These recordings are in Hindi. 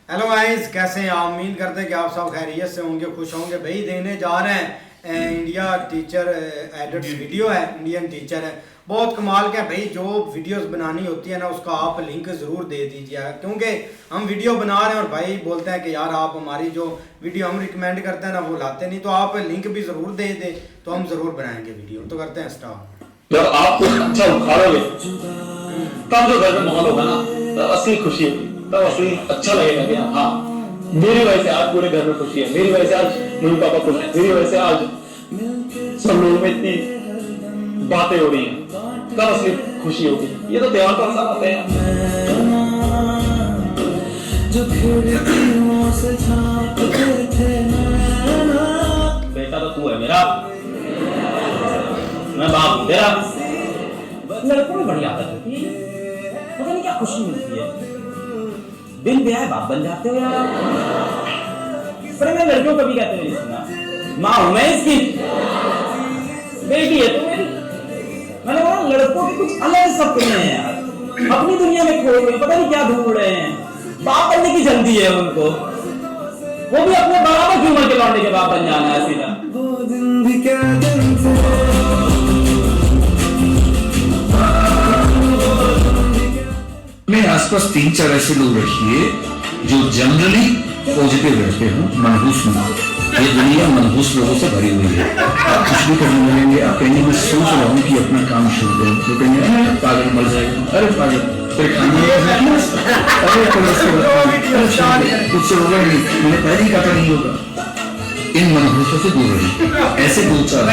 हेलो गाइस, कैसे हैं आप? उम्मीद करते हैं कि आप सब खैरियत से होंगे, खुश होंगे। भाई देने जा रहे हैं इंडिया टीचर एडिट्स वीडियो है, इंडियन टीचर है, बहुत कमाल का है भाई। जो वीडियोस बनानी होती है ना, उसका आप लिंक ज़रूर दे दीजिए, क्योंकि हम वीडियो बना रहे हैं और भाई बोलते हैं कि यार आप हमारी जो वीडियो हम रिकमेंड करते हैं ना वो लाते नहीं, तो आप लिंक भी ज़रूर दे दें तो हम ज़रूर बनाएंगे वीडियो। तो करते हैं स्टार्ट। जब आप कुछ अच्छा उखाड़ोगे तब जो घर में माहौल होगा ना, तब असली खुशी होगी, तब असली अच्छा लगेगा कि हाँ मेरी वजह से आज पूरे घर में खुशी है, मेरी वजह से आज मम्मी पापा खुश हैं, मेरी वजह से आज सब लोगों में इतनी बातें हो रही हैं, तब असली खुशी होगी। ये तो त्योहार का अवसर आते हैं। बेटा तो तू है मेरा, मैं बाप हूं तेरा। लड़कों में बड़ी आदत होती है, पता नहीं क्या खुशी मिलती है, बिन ब्याह बाप बन जाते हो यार। पर मैं लड़कियों को भी कहते हुए सुना, माँ हूं मैं इसकी, बेटी है तो मेरी। मैंने बोला लड़कों के कुछ अलग सपने हैं यार, अपनी दुनिया में खोए हुए, पता नहीं क्या ढूंढ रहे हैं, बाप बनने की जल्दी है उनको, वो भी अपने बराबर की उम्र के लौंडे के बाप बन जाना है सीधा। मेरे आसपास 3-4 ऐसे लोग रखिए जो जनरली पॉजिटिव रहते हो, मनहूस ना। ये दुनिया मनहूस लोगों से भरी हुई है। आप कुछ भी करने लगेंगे, आप कहेंगे मैं सोच रहा हूँ कि अपना काम शुरू करूँ, तो कहेंगे अरे पागल मर जाएगा, अरे पागल फिर खाने कुछ होगा नहीं, मैंने पहले ही कहा नहीं होगा। इन मनहूसों से दूर रहिए। ऐसे दो चार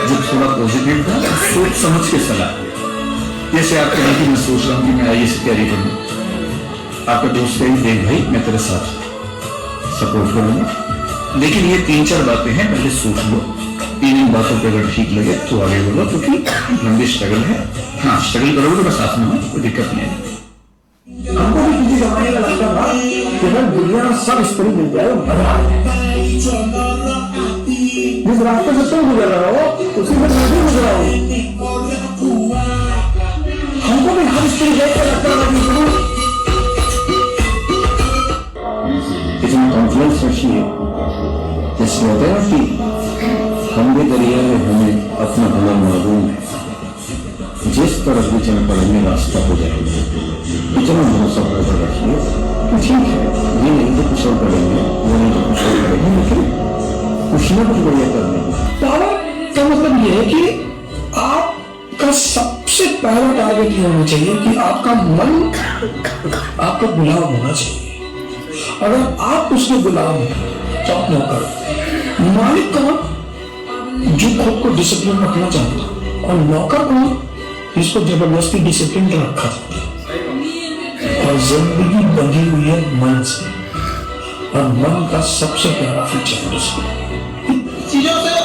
जो थोड़ा पॉजिटिव था, सोच समझ के सलाह। जैसे आप कहें कि मैं सोच रहा हूँ कि मैं आईएएस की तैयारी करूँ, आपका दोस्त कहें देख भाई मैं तेरे साथ सपोर्ट करूंगा, लेकिन ये 3-4 बातें हैं, पहले सोच लो। 3 बातों पे अगर ठीक लगे तो आगे बोलो, क्योंकि लंबी स्ट्रगल है। हाँ, स्ट्रगल करोगे तो मैं साथ में हूँ, कोई दिक्कत नहीं है। हमको भी किसी जमाने का लगता था कि भाई दुनिया में सब स्त्री मिल जाए, मजा आ जाए। जिस रास्ते से तुम गुजर रहा हो उसी में मैं भी गुजरा हूँ। हमको भी हर स्त्री देख के लगता था कि इतना कॉन्फिडेंस रखिए, जैसे होता है कि हम भी दरिया में हमें अपना भला मालूम है, जिस तरफ भी चल पड़ेंगे रास्ता हो जाएगा। इतना भरोसा पर रखिए कि ठीक है, ये नहीं तो कुछ और करेंगे, वो नहीं तो कुछ और करेंगे, लेकिन कुछ ना कुछ बढ़िया कर लेंगे। पावर का मतलब ये है कि आपका सबसे पहला टारगेट ये होना चाहिए कि आपका मन आपका गुलाम होना चाहिए। अगर आप उसके गुलाम हैं तो आप नौकर। मालिक कौन? जो खुद को डिसिप्लिन रखना चाहता है, और नौकर कौन? जिसको जबरदस्ती डिसिप्लिन का रखा जाता है। और जिंदगी बंधी हुई है मन से, और मन का सबसे प्यारा फीचर डिसिप्लिन। चीजों से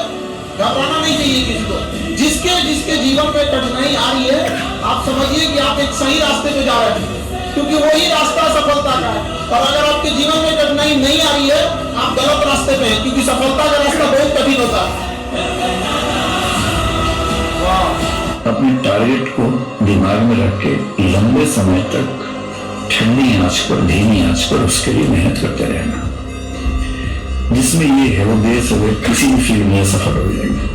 घबराना नहीं चाहिए किसी को। जिसके जिसके जीवन में कठिनाई आ रही है, आप समझिए कि आप एक सही रास्ते पे जा रहे हैं, क्योंकि वही रास्ता सफलता का है। और अगर आपके जीवन में कठिनाई नहीं आ रही है, आप गलत रास्ते पे हैं, क्योंकि सफलता का रास्ता बहुत कठिन होता है। अपने टारगेट को दिमाग में रख के लंबे समय तक ठंडी आंच पर, धीमी आंच पर उसके लिए मेहनत करते रहना, जिसमें ये है वो देर सवेर किसी भी फील्ड में सफल हो जाएंगे।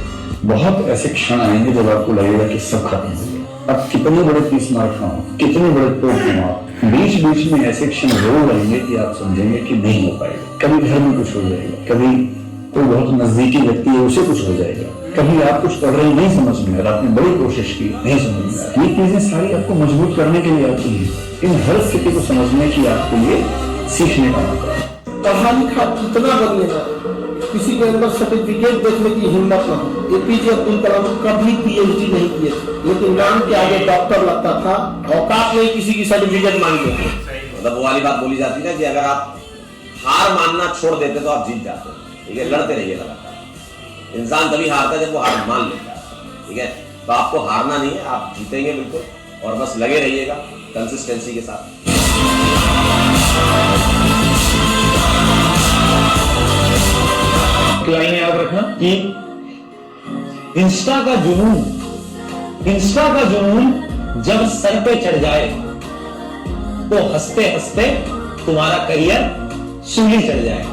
बहुत ऐसे क्षण आएंगे जब आपको लगेगा कि सब खत्म हो गया। अब कितने बड़े 30 मार्क खाओ, कितने बड़े तोड़ कमाओ, बीच बीच में ऐसे क्षण जरूर आएंगे कि आप समझेंगे कि नहीं हो पाएगा। कभी घर में कुछ हो जाएगा, कभी कोई बहुत नजदीकी व्यक्ति है उसे कुछ हो जाएगा, कभी आप कुछ पढ़ रहे नहीं समझ में, और आपने बड़ी कोशिश की नहीं समझ में। ये चीजें सारी आपको मजबूत करने के लिए आती है। इन हर स्थिति को समझने की आपके लिए सीखने का मौका है। पढ़ा लिखा कितना बदलेगा, किसी के अंदर सर्टिफिकेट देखने की हिम्मत न हो। एपीजे अब्दुल कलाम कभी पीएचडी नहीं किए, लेकिन नाम के आगे डॉक्टर लगता था, औकात नहीं किसी की सर्टिफिकेट मांग लेते। मतलब वो वाली बात बोली जाती है कि अगर आप हार मानना छोड़ देते तो आप जीत जाते, ठीक है। लड़ते रहिए लगातार, इंसान तभी हारता है जब वो हार मान लेता है, ठीक है। तो आपको हारना नहीं है, आप जीतेंगे बिल्कुल, और बस लगे रहिएगा कंसिस्टेंसी के साथ। लाइन याद रखना कि इंस्टा का जुनून जब सर पे चढ़ जाए तो हंसते हंसते तुम्हारा करियर सूली चढ़ जाए।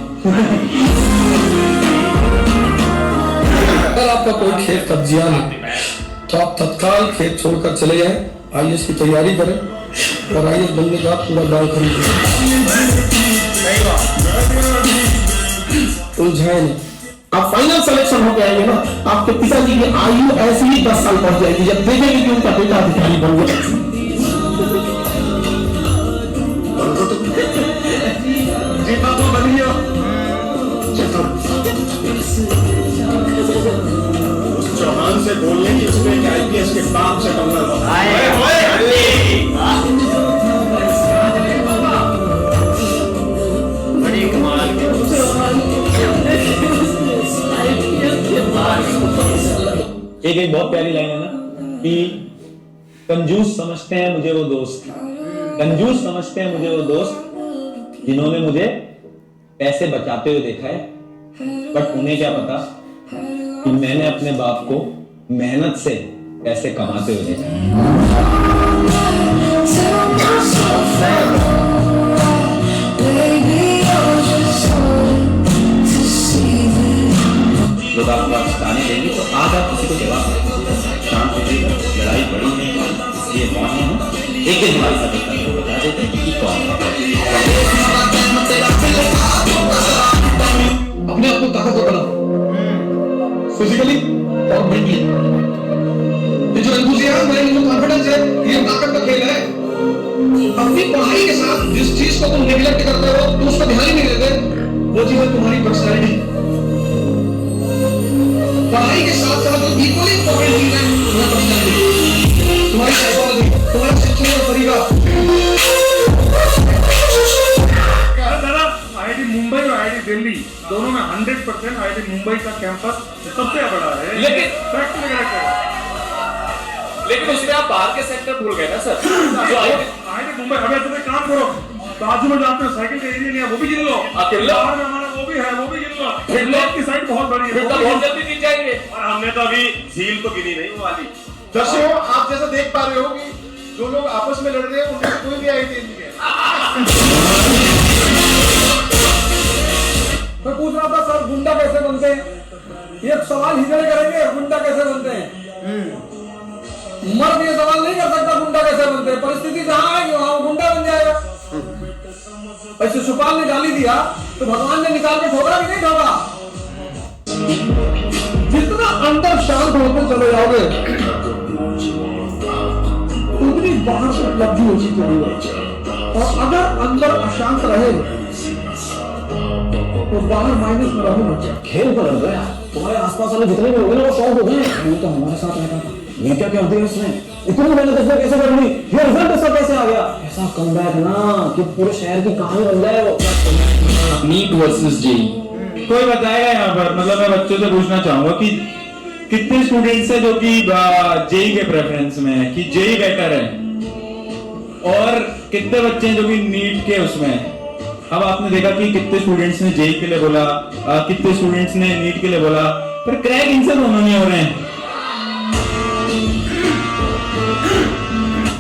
अगर आपका कोई खेत कब्जियां है तो आप तत्काल खेत छोड़कर चले जाएं, आईएएस की तैयारी करें और आईएएस बनने का पूरा गांव खरीद उलझाए नहीं। आप फाइनल सिलेक्शन होके आएंगे ना, आपके पिताजी की आयु ऐसे ही 10 साल पहुंच जाएगी जब देखेंगे कि उनका बेटा अधिकारी बन गया। जी बाबू बनिए। चौहान से बोलने की उसमें एक आईपीएस के बाप से कम बड़ी कमाल की एक बहुत प्यारी लाइन है ना कि कंजूस समझते हैं मुझे वो दोस्त, कंजूस समझते हैं मुझे वो दोस्त जिन्होंने मुझे पैसे बचाते हुए देखा है, बट उन्हें क्या पता कि मैंने अपने बाप को मेहनत से पैसे कमाते हुए देखा है। लोग आपको आज ताने देंगे तो आज आप किसी को जवाब दें, शांत होइए, लड़ाई बड़ी नहीं इसलिए मौन हूँ, एक दिन हमारी सफलता को बता देते हैं कि कौन अपने आप को ताकतवर बनाओ, फिजिकली और मेंटली। ये जो एंथुसियाज्म है, ये जो कॉन्फिडेंस है, ये ताकत का खेल है। अपनी पढ़ाई के साथ जिस चीज को तुम नेग्लेक्ट करते हो, तुम उसका ध्यान ही नहीं देते, वो चीज है तुम्हारी पर्सनैलिटी। पढ़ाई के साथ साथ इक्वली इंपॉर्टेंट चीज है तुम्हारी पर्सनैलिटी, तुम्हारी साइकोलॉजी, तुम्हारा शिक्षण का तरीका। आईआईटी मुंबई और आईआईटी दिल्ली दोनों में 100% आईआईटी मुंबई का कैंपस सबसे बड़ा है, लेकिन उसमें आप बाहर के सेक्टर भूल गए ना सर। जो आईआईटी मुंबई, अभी तुम एक काम करो, बाजू में जाते हो साइकिल का एरिया नहीं है वो भी गिन लो, बाहर में हमारा वो भी है वो भी गिन लो, फिर की साइड बहुत बड़ी है, फिर तो बहुत जल्दी जीत जाएंगे। और हमने तो अभी झील तो गिनी नहीं वो वाली। दर्शकों, आप जैसा देख पा रहे हो कि जो लोग आपस में लड़ रहे हैं उनमें कोई भी आईआईटी नहीं है। मैं पूछ रहा था सर, गुंडा कैसे बनते हैं? ये सवाल हिजड़े करेंगे, गुंडा कैसे बनते हैं? मर्द ये सवाल नहीं कर सकता गुंडा कैसे बनते हैं। परिस्थिति जहां है वहां गुंडा बन जाएगा। ऐसे सुपाल ने गाली दिया तो भगवान ने निकाल के ठोका कि नहीं ठोका? जितना अंदर शांत होते चले जाओगे उतनी बाहर से उपलब्धि होती चलेगी। और अगर अंदर अशांत रहे तो बाहर माइनस में रहोगे। खेल बदल गया, तुम्हारे आसपास वाले जितने भी लोग हैं वो शौक हो गए, वो तो हमारे साथ रहता था, ये क्या कर दिया उसने, इतनी मेहनत इसने कैसे कर ली, ये रिजल्ट इसका कैसे आ गया, ऐसा कमबैक ना कि पूरे शहर की कहानी बन जाए वो। नीट वर्सेस जेई, कोई बताएगा यहाँ पर? मतलब मैं बच्चों से पूछना चाहूंगा कि कितने स्टूडेंट्स है जो कि जेई के प्रेफरेंस में है कि जेई बेटर है, और कितने बच्चे हैं जो कि नीट के उसमें है? अब आपने देखा कि कितने स्टूडेंट्स ने जेई के लिए बोला, कितने स्टूडेंट्स ने नीट के लिए बोला, पर क्रैक इनसे दोनों नहीं हो रहे हैं।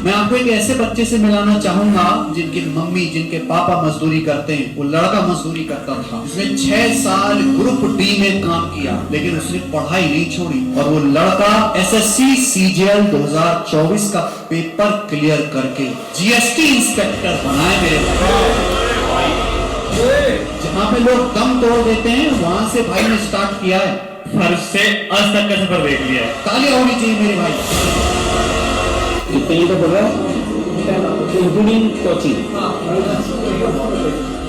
मैं आपको एक ऐसे बच्चे से मिलाना चाहूंगा जिनकी मम्मी जिनके पापा मजदूरी करते हैं। वो लड़का मजदूरी करता था, उसने 6 साल ग्रुप डी में काम किया, लेकिन उसने पढ़ाई नहीं छोड़ी, और वो लड़का एसएससी सीजीएल 2024 का पेपर क्लियर करके जीएसटी इंस्पेक्टर बना है मेरे भाई। जहाँ पे लोग दम तोड़ देते हैं वहां से भाई ने स्टार्ट किया है, फर्श से आज तक का सफर देख लिया है। तालियां होनी चाहिए मेरे भाई। इतने ही तो बोल रहा है, इंक्लूडिंग कोचिंग,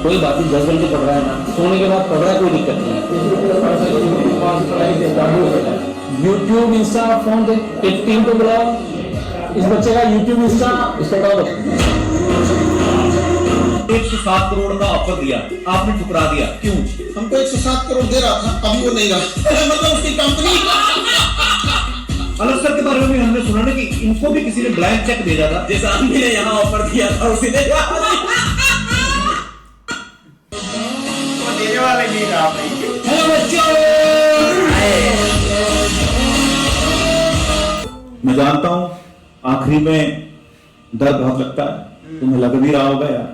कोई बात नहीं, 10 घंटे पढ़ रहा है ना, सोने के बाद पढ़ रहा है, कोई दिक्कत नहीं है। यूट्यूब इंस्टा फोन दे, एक टीम को बुलाओ, इस बच्चे का यूट्यूब इंस्टा इसको बताओ। 107 करोड़ का ऑफर दिया, आपने ठुकरा दिया, क्यों? हमको 107 करोड़ दे रहा था, अभी वो नहीं रहा। मतलब उसकी कंपनी अलग सर के बारे में भी हमने सुना ना कि इनको भी किसी ने ब्लैंक चेक भेजा था, जैसा आदमी ने यहाँ ऑफर दिया था उसी ने देने वाले नहीं रहा भाई। मैं जानता हूँ आखिरी में दर्द बहुत लगता है, तुम्हें लग भी रहा होगा यार,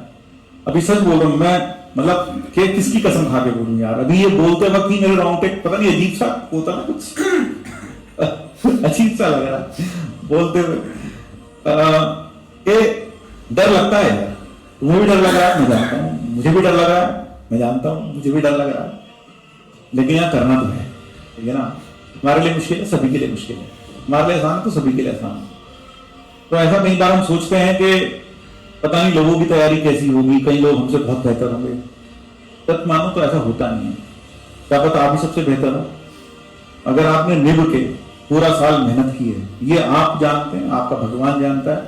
अभी सच बोल रहा हूँ मैं, मतलब कि किसकी कसम खा के बोलूं यार, अभी ये बोलते वक्त ही मेरे रोंगटे पता नहीं अजीब सा होता ना कुछ अजीब सा लग रहा बोलते हुए कि डर लगता है यार, तुम्हें भी डर लग रहा है मैं जानता हूँ, मुझे भी डर लग रहा है मैं जानता हूँ, मुझे भी डर लग रहा है, लेकिन यहाँ करना तो है, ठीक है ना। हमारे लिए मुश्किल है, सभी के लिए मुश्किल है, हमारे लिए आसान है तो सभी के लिए आसान है। तो ऐसा कई बार हम सोचते हैं कि पता नहीं लोगों की तैयारी कैसी होगी, कई लोग हमसे बहुत बेहतर होंगे, सच मानो तो ऐसा होता नहीं है। क्या पता आप ही सबसे बेहतर हो, अगर आपने निभ के पूरा साल मेहनत की है, ये आप जानते हैं, आपका भगवान जानता है,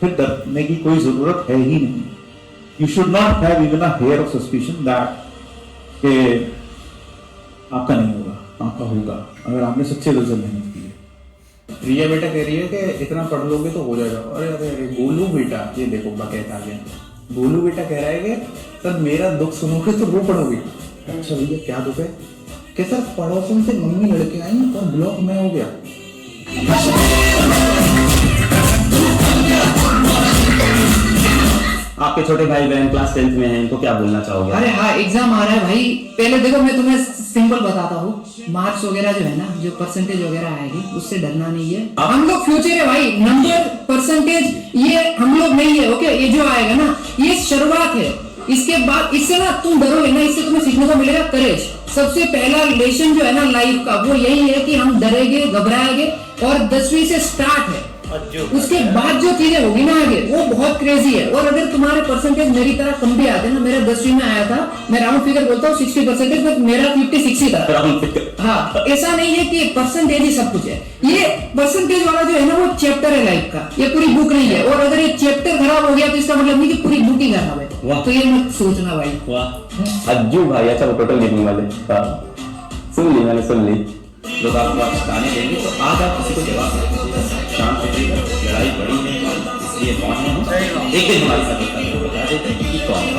फिर डरने की कोई जरूरत है ही नहीं। You should not have even a hair of suspicion that कि आपका नहीं होगा, आपका होगा अगर आपने सच्चे दिल से मेहनत की है। रिया बेटा कह रही है कि इतना पढ़ लोगे तो हो जाएगा। अरे अरे अरे गोलू बेटा, ये देखो बकैत आ गया। गोलू बेटा कह रहा है कि सर मेरा दुख सुनोगे तो वो पढ़ोगे। अच्छा भैया क्या दुख है? कि सर पड़ोसन से मम्मी लड़के आई और ब्लॉक में हो गया। आपके छोटे भाई बहन क्लास 10th में हैं, इनको क्या बोलना चाहोगे? अरे हाँ, एग्जाम आ रहा है भाई। पहले देखो मैं तुम्हें सिंपल बताता हूँ, मार्क्स वगैरह जो है ना, जो परसेंटेज वगैरह आएगी उससे डरना नहीं है। हम लोग फ्यूचर है भाई, नंबर परसेंटेज ये हम लोग नहीं है। ओके, ये जो आएगा ना ये शुरुआत है, इसके बाद इससे ना तुम डरोगे ना, इससे तुम्हें सीखने को मिलेगा करेज। सबसे पहला लेसन जो है ना लाइफ का वो यही है कि हम डरेंगे घबराएंगे, और 10वीं से स्टार्ट है। उसके बाद जो चीजें होगी ना आगे वो बहुत क्रेजी है। और अगर तुम्हारे परसेंटेज मेरी तरह कम भी आते ना, मेरा 10वीं में आया था, मैं राउंड फिगर बोलता हूँ 60%, बट मेरा 56 ही था। हाँ, ऐसा नहीं है कि परसेंटेज ही सब कुछ है। ये परसेंटेज वाला जो है ना वो चैप्टर है लाइफ का, ये पूरी बुक नहीं है। और अगर ये चैप्टर खराब हो गया तो इसका मतलब नहीं कि पूरी बुक ही खराब है। तो ये मत सोचना भाई। वाह अज्जू भाई, अच्छा वो टोटल गेमिंग वाले सुन ली मैंने, सुन ली। लोग आपको आज गाने देंगे तो आज आप किसी को जवाब दें, शांत होइएगा, लड़ाई बड़ी है इसलिए कौन है, एक दिन हमारे साथ बता देते हैं कि कौन है।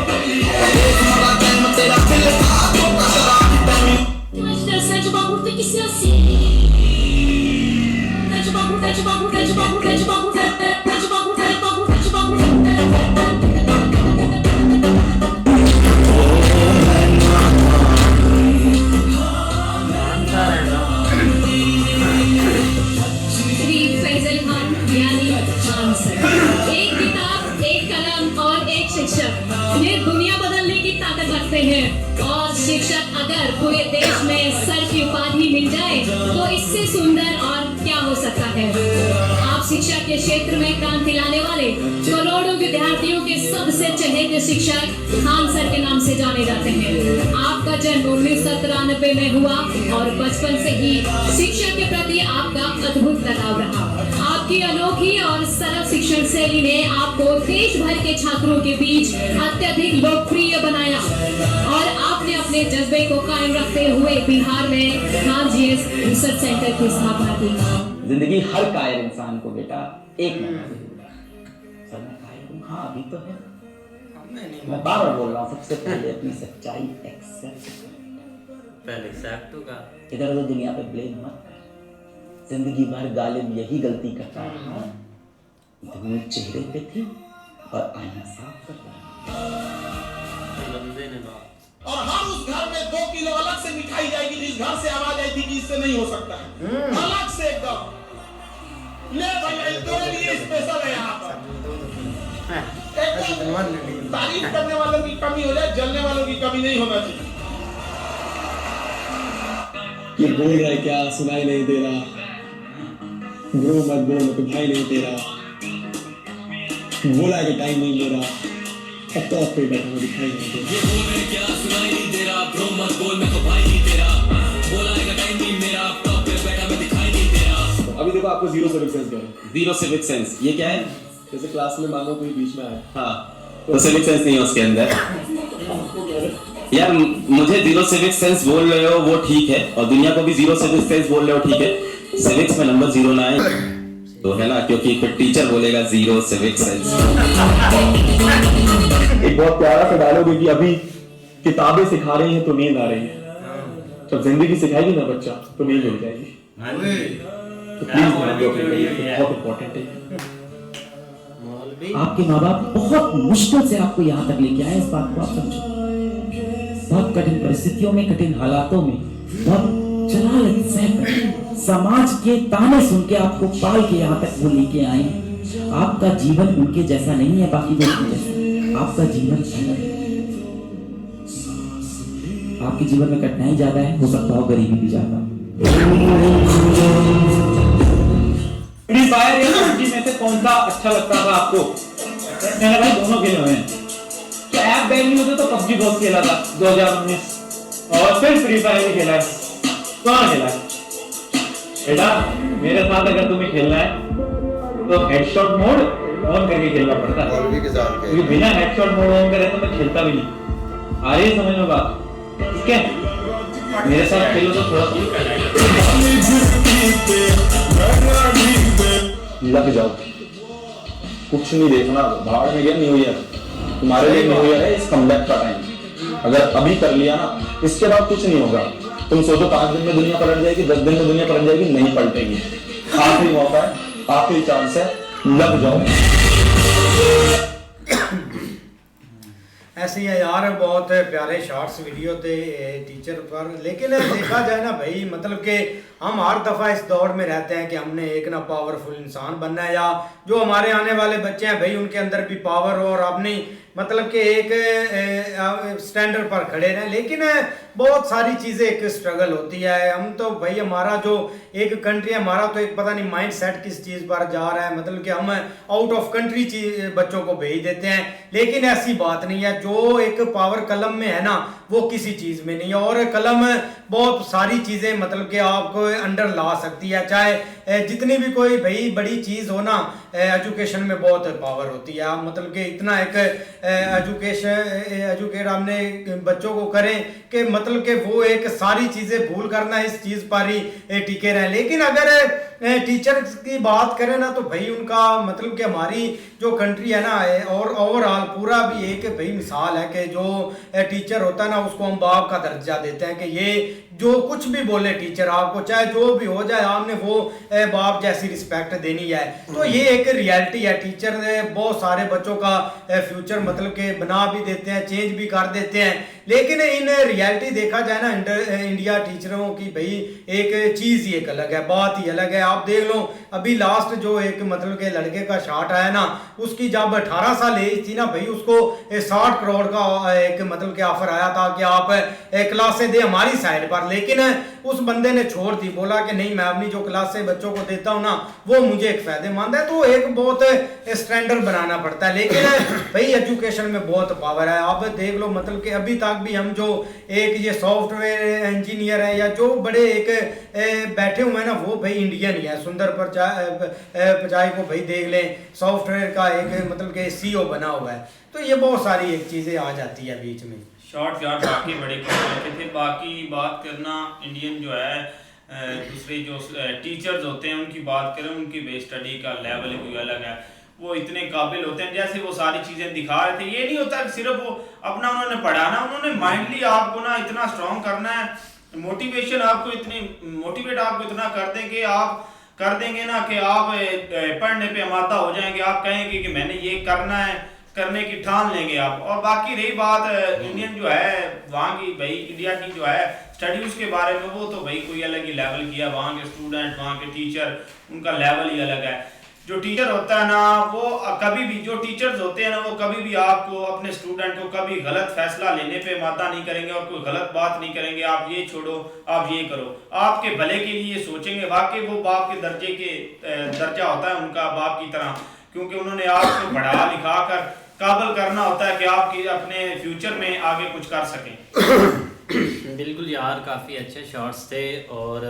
एक किताब, एक कलम और एक शिक्षक, ये दुनिया बदलने की ताकत रखते हैं। और शिक्षक अगर पूरे देश में सर की उपाधि मिल जाए तो इससे सुंदर और क्या हो सकता है। आप शिक्षा के क्षेत्र में क्रांति लाने वाले करोड़ों विद्यार्थियों के सबसे चहेते शिक्षक खान सर के नाम से जाने जाते हैं। आपका जन्म 1993 में हुआ और बचपन से ही शिक्षा के प्रति आपका अद्भुत लगाव रहा। आपकी अनोखी और सरल शिक्षण शैली ने आपको देश भर के छात्रों के बीच अत्यधिक लोकप्रिय बनाया और आपने अपने जज्बे को कायम रखते हुए बिहार में खान जीएस रिसर्च सेंटर की स्थापना की। जिंदगी हर कायर इंसान को बेटा एक मौका जरूर है। सर मैं कायर हूँ, हाँ अभी तो है, मैं बार बार बोल रहा हूँ, सबसे पहले अपनी सच्चाई एक्सेप्ट कर। इधर उधर दुनिया पे ब्लेम मत कर। जिंदगी भर गालिब यही गलती करता रहा, धूल चेहरे पे थी और आईना साफ करता रहा। और हर उस घर में 2 किलो अलग से मिठाई जाएगी जिस घर से आवाज आई थी कि इससे नहीं हो सकता है, अलग से एकदम। ले भैया तेरे लिए स्पेशल है यहाँ पर। एकदम तारीफ करने वालों की कमी हो जाए, जलने वालों की कमी नहीं होना चाहिए। ये बोल रहा है क्या, सुनाई नहीं दे रहा। ब्रो मत बोल, तो भाई नहीं दे रहा। बोला है कि टाइम नहीं ले रहा, अब तो पे बैठा हूँ, दिखाई नहीं दे रहा। ये बोल रहा है क्या, सुनाई नहीं दे रहा। ब्रो मत बोल, मैं तो भाई नहीं दे रहा। बोला है कि टाइम नहीं मेरा, अब तो पे बैठा मैं दिखाई नहीं दे रहा। अभी देखो आपको जीरो सिविक सेंस क्या है। जीरो सिविक सेंस ये क्या है? जैसे क्लास में मानो कोई बीच में आया, हाँ तो सिविक सेंस नहीं है उसके अंदर। यार मुझे जीरो सिविक सेंस बोल रहे हो वो ठीक है, और दुनिया को भी जीरो सिविक सेंस बोल रहे हो ठीक है। सिविक्स में नंबर 0 ना आए तो है ना, क्योंकि फिर टीचर बोलेगा जीरो सिविक सेंस। एक बहुत प्यारा सा डायलॉग है कि अभी किताबें सिखा रही हैं तो नींद आ रही है, जब जिंदगी सिखाएगी ना बच्चा तो नींद मिल जाएगी। तो प्लीज बहुत इंपॉर्टेंट है। आपके माँ बाप बहुत मुश्किल से आपको यहाँ तक लेके आए, इस बात को आप समझो। बहुत कठिन परिस्थितियों में, कठिन हालातों में, बहुत जलालत सहकर समाज के ताने सुन के आपको पाल के यहाँ तक वो लेके आए। आपका जीवन उनके जैसा नहीं है, बाकी दोस्तों जैसा। आपका जीवन अलग है। आपके जीवन में कठिनाई ज्यादा है, हो सकता हो गरीबी भी ज्यादा। फ्री फायर या पबजी में से कौन सा अच्छा लगता था आपको? मैंने भाई दोनों खेले हुए हैं। तो ऐप बैन नहीं होते तो पबजी बहुत खेला था 2019, और फिर फ्री फायर भी खेला है। कौन खेला है बेटा? मेरे साथ अगर तुम्हें खेलना है तो हेडशॉट मोड ऑन करके खेलना पड़ता है, क्योंकि बिना हेडशॉट मोड ऑन करे तो मैं खेलता भी नहीं। आ रही है समझ में बात? ठीक है, मेरे साथ खेलो तो थोड़ा लग जाओ, कुछ नहीं देखना। भाड़ में गया न्यू ईयर, तुम्हारे लिए न्यू ईयर है, इस कमबैक का टाइम। अगर अभी कर लिया ना, इसके बाद कुछ नहीं होगा। तुम सोचो 5 दिन में दुनिया पलट जाएगी, 10 दिन में दुनिया पलट जाएगी, नहीं पलटेगी। आखिरी मौका है, आखिरी चांस है, लग जाओ। ऐसे ही है यार, बहुत प्यारे शॉर्ट्स वीडियो थे टीचर पर। लेकिन देखा जाए ना भाई, मतलब कि हम हर दफ़ा इस दौर में रहते हैं कि हमने एक ना पावरफुल इंसान बनना है, या जो हमारे आने वाले बच्चे हैं भाई उनके अंदर भी पावर हो और अपनी मतलब कि एक स्टैंडर्ड पर खड़े रहें। लेकिन बहुत सारी चीज़ें एक स्ट्रगल होती है। हम तो भाई हमारा जो एक कंट्री है, हमारा तो एक पता नहीं माइंड सेट किस चीज़ पर जा रहा है, मतलब कि हम आउट ऑफ कंट्री बच्चों को भेज देते हैं। लेकिन ऐसी बात नहीं है, जो एक पावर कलम में है ना वो किसी चीज़ में नहीं है। और कलम बहुत सारी चीज़ें मतलब कि आपको अंडर ला सकती है, चाहे जितनी भी कोई भाई बड़ी चीज़ हो ना, एजुकेशन में बहुत पावर होती है। आप मतलब कि इतना एक एजुकेट हमने बच्चों को करें कि मतलब कि वो एक सारी चीज़ें भूल करना इस चीज़ पर ही टिके रहें। लेकिन अगर टीचर की बात करें ना तो भाई उनका मतलब कि हमारी जो कंट्री है ना, और ओवरऑल पूरा भी एक भाई मिसाल है कि जो टीचर होता है ना उसको हम बाप का दर्जा देते हैं कि ये जो कुछ भी बोले टीचर आपको, चाहे जो भी हो जाए, आपने वो बाप जैसी रिस्पेक्ट देनी है। तो ये एक रियलिटी है। टीचर ने बहुत सारे बच्चों का फ्यूचर मतलब के बना भी देते हैं, चेंज भी कर देते हैं। लेकिन इन रियलिटी देखा जाए ना इंडिया टीचरों की भाई एक चीज़ ही एक अलग है, बात ही अलग है। आप देख लो अभी लास्ट जो एक मतलब के लड़के का शॉट आया ना, उसकी जब 18 साल एज थी ना भाई, उसको 60 करोड़ का एक मतलब के ऑफर आया था कि आप क्लासें दे हमारी साइड पर। लेकिन उस बंदे ने छोड़ दी, बोला कि नहीं मैं अपनी जो क्लासें बच्चों को देता हूँ ना वो मुझे एक फायदेमंद है। तो एक बहुत स्टैंडर्ड बनाना पड़ता है। लेकिन भाई एजुकेशन में बहुत पावर है। आप देख लो मतलब कि अभी तक भी हम जो एक ये सॉफ्टवेयर इंजीनियर है या जो बड़े एक बैठे हुए हैं ना, वो भाई इंडियन ही है। सुंदर पिचाई को भाई देख लें, सॉफ्टवेयर का एक मतलब कि CEO बना हुआ है। तो ये बहुत सारी एक चीज़ें आ जाती है बीच में। शॉर्ट यार बाकी बड़े के थे। बाकी बात करना इंडियन जो है दूसरे जो टीचर्स होते हैं उनकी बात करें, उनकी बेस स्टडी का लेवल कोई अलग है। वो इतने काबिल होते हैं, जैसे वो सारी चीज़ें दिखा रहे थे। ये नहीं होता कि सिर्फ वो अपना उन्होंने पढ़ाना, उन्होंने माइंडली आपको ना इतना स्ट्रॉन्ग करना है। मोटिवेशन आपको इतनी मोटिवेट आपको इतना कर दें कि आप कर देंगे ना कि आप पढ़ने पे अमादा हो जाएंगे। आप कहेंगे कि मैंने ये करना है, करने की ठान लेंगे आप। और बाकी रही बात इंडियन जो है वहाँ की भाई इंडिया की जो है स्टडीज़ के बारे में, वो तो भाई कोई अलग ही लेवल किया। वहाँ के स्टूडेंट, वहाँ के टीचर, उनका लेवल ही अलग है। जो टीचर होता है ना वो कभी भी, जो टीचर्स होते हैं ना वो कभी भी आपको अपने स्टूडेंट को कभी गलत फैसला लेने पे मादा नहीं करेंगे और कोई गलत बात नहीं करेंगे। आप ये छोड़ो, आप ये करो, आपके भले के लिए सोचेंगे। वाकई वो बाप के दर्जा होता है उनका, बाप की तरह, क्योंकि उन्होंने आपको पढ़ा लिखा कर काबिल करना होता है कि आप अपने फ्यूचर में आगे कुछ कर सकें। बिल्कुल यार, काफ़ी अच्छे शॉट्स थे। और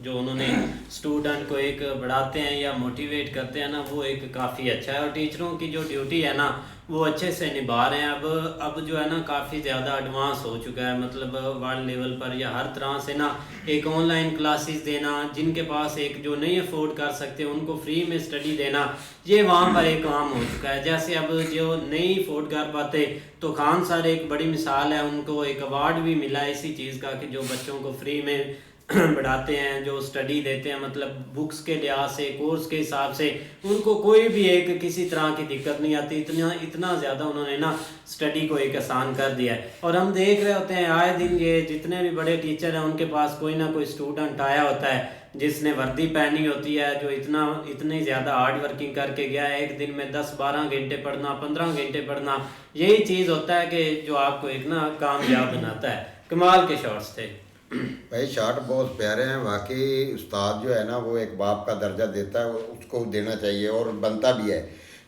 जो उन्होंने स्टूडेंट को एक बढ़ाते हैं या मोटिवेट करते हैं ना, वो एक काफ़ी अच्छा है। और टीचरों की जो ड्यूटी है ना वो अच्छे से निभा रहे हैं। अब जो है ना काफ़ी ज़्यादा एडवांस हो चुका है, मतलब वर्ल्ड लेवल पर या हर तरह से ना एक ऑनलाइन क्लासेस देना, जिनके पास एक जो नहीं अफोर्ड कर सकते उनको फ्री में स्टडी देना, ये वहाँ पर एक आम हो चुका है। जैसे अब जो नहीं अफोर्ड कर पाते तो खान सर एक बड़ी मिसाल है, उनको एक अवार्ड भी मिला इसी चीज़ का कि जो बच्चों को फ्री में बढ़ाते हैं, जो स्टडी देते हैं, मतलब बुक्स के लिहाज से, कोर्स के हिसाब से उनको कोई भी एक किसी तरह की दिक्कत नहीं आती। इतना ज़्यादा उन्होंने ना स्टडी को एक आसान कर दिया है। और हम देख रहे होते हैं आए दिन ये जितने भी बड़े टीचर हैं उनके पास कोई ना कोई स्टूडेंट आया होता है जिसने वर्दी पहनी होती है, जो इतनी ज़्यादा हार्ड वर्किंग करके गया है, एक दिन में 10-12 घंटे पढ़ना, 15 घंटे पढ़ना, यही चीज़ होता है कि जो आपको एक ना कामयाब बनाता है। कमाल के शॉट्स थे भाई, शॉट बहुत प्यारे हैं वाकई। उस्ताद जो है ना वो एक बाप का दर्जा देता है, उसको देना चाहिए और बनता भी है।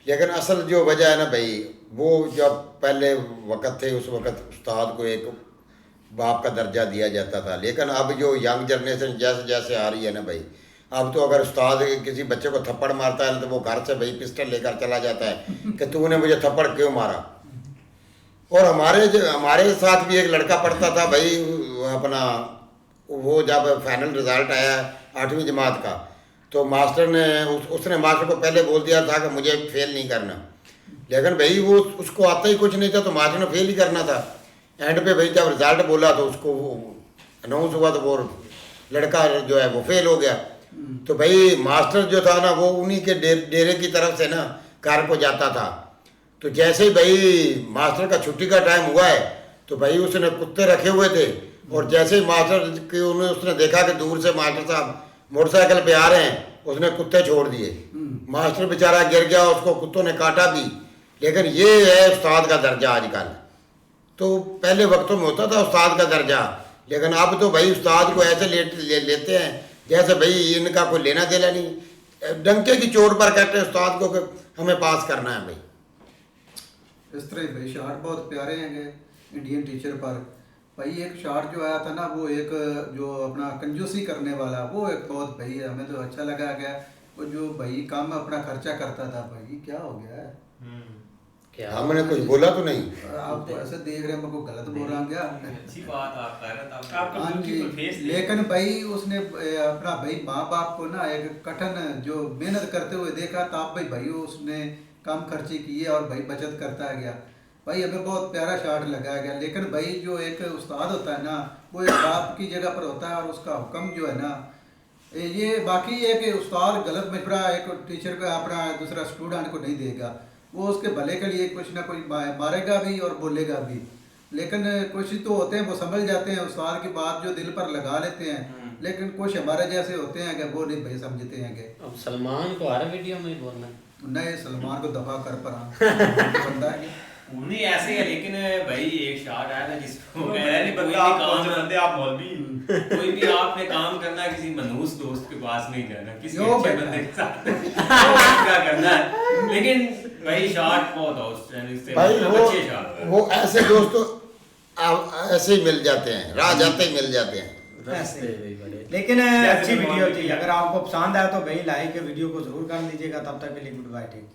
लेकिन असल जो वजह है ना भाई, वो जब पहले वक्त थे उस वक्त उस्ताद को एक बाप का दर्जा दिया जाता था। लेकिन अब जो यंग जनरेशन जैसे जैसे आ रही है ना भाई, अब तो अगर उस्ताद किसी बच्चे को थप्पड़ मारता है ना तो वो घर से भाई पिस्टल लेकर चला जाता है कि तूने मुझे थप्पड़ क्यों मारा। और हमारे साथ भी एक लड़का पढ़ता था भाई, अपना वो जब फाइनल रिजल्ट आया 8वीं जमात का, तो मास्टर ने उसने मास्टर को पहले बोल दिया था कि मुझे फेल नहीं करना। लेकिन भाई वो उसको आता ही कुछ नहीं था, तो मास्टर ने फेल ही करना था। एंड पे भाई जब रिजल्ट बोला तो उसको अनाउंस हुआ तो वो लड़का जो है वो फेल हो गया। तो भाई मास्टर जो था ना वो उन्हीं के डेरे की तरफ से ना घर को जाता था। तो जैसे ही भाई मास्टर का छुट्टी का टाइम हुआ है तो भाई उसने कुत्ते रखे हुए थे, और जैसे ही मास्टर की उसने देखा कि दूर से मास्टर साहब मोटरसाइकिल पे आ रहे हैं, उसने कुत्ते छोड़ दिए। मास्टर बेचारा गिर गया, उसको कुत्तों ने काटा भी। लेकिन ये है उस्ताद का दर्जा आजकल। तो पहले वक्तों में होता था उस्ताद का दर्जा, लेकिन अब तो भाई उस्ताद को ऐसे लेते हैं जैसे भाई इनका कोई लेना देना नहीं। डंके की चोट पर कहते हैं उस्ताद को कि हमें पास करना है भाई। इस तरह भाई शार्ट बहुत प्यारे हैं इंडियन टीचर पर। भाई एक शार्ट जो आया था ना, वो एक जो अपना कंजूसी करने वाला, वो एक बहुत भाई हमें तो अच्छा लगा गया। वो जो भाई काम में अपना खर्चा करता था, भाई क्या हो गया है? क्या हमने कुछ बोला तो नहीं? आप तो ऐसे देख रहे हैं, मैं को गलत बोल रहा हूँ क्या? अच्छी बात आप कह रहे थे। लेकिन भाई उसने अपना भाई माँ बाप को ना एक कठिन जो मेहनत करते हुए देखा, तब भाई उसने कम खर्चे किए और भाई बचत करता गया। भाई हमें बहुत प्यारा शार्ट लगाया गया। लेकिन भाई जो एक उस्ताद होता है ना, वो एक बाप की जगह पर होता है, और उसका हुक्म जो है ना, ये बाकी एक उस्ताद गलत मशवरा एक टीचर का अपना दूसरा स्टूडेंट को नहीं देगा। वो उसके भले के लिए कुछ ना कुछ मारेगा भी और बोलेगा भी। लेकिन कुछ तो होते हैं वो समझ जाते हैं उस्ताद की बात, जो दिल पर लगा लेते हैं। लेकिन कुछ हमारे जैसे होते हैं कि वो नहीं भाई समझते हैं कि अब सलमान को हर वीडियो में बोलना नहीं, सलमान को दफा कर पर बंदा है नहीं ऐसे है। लेकिन भाई एक शॉट आया था जिसको कह रहा है नहीं कोई भी काम करते आप मौलवी, कोई भी आपने काम करना है किसी मनहूस दोस्त के पास नहीं जाना, किसी अच्छे बंदे के साथ क्या करना है। लेकिन भाई शॉट बहुत आउटस्टैंडिंग से भाई अच्छे शॉट, वो ऐसे दोस्तों ऐसे ही मिल जाते हैं, राह जाते ही मिल जाते हैं। लेकिन अच्छी वीडियो थी। अगर आपको पसंद आया तो भाई लाइक वीडियो को जरूर कर लीजिएगा। तब तक के लिए गुड बाय, टेक केयर।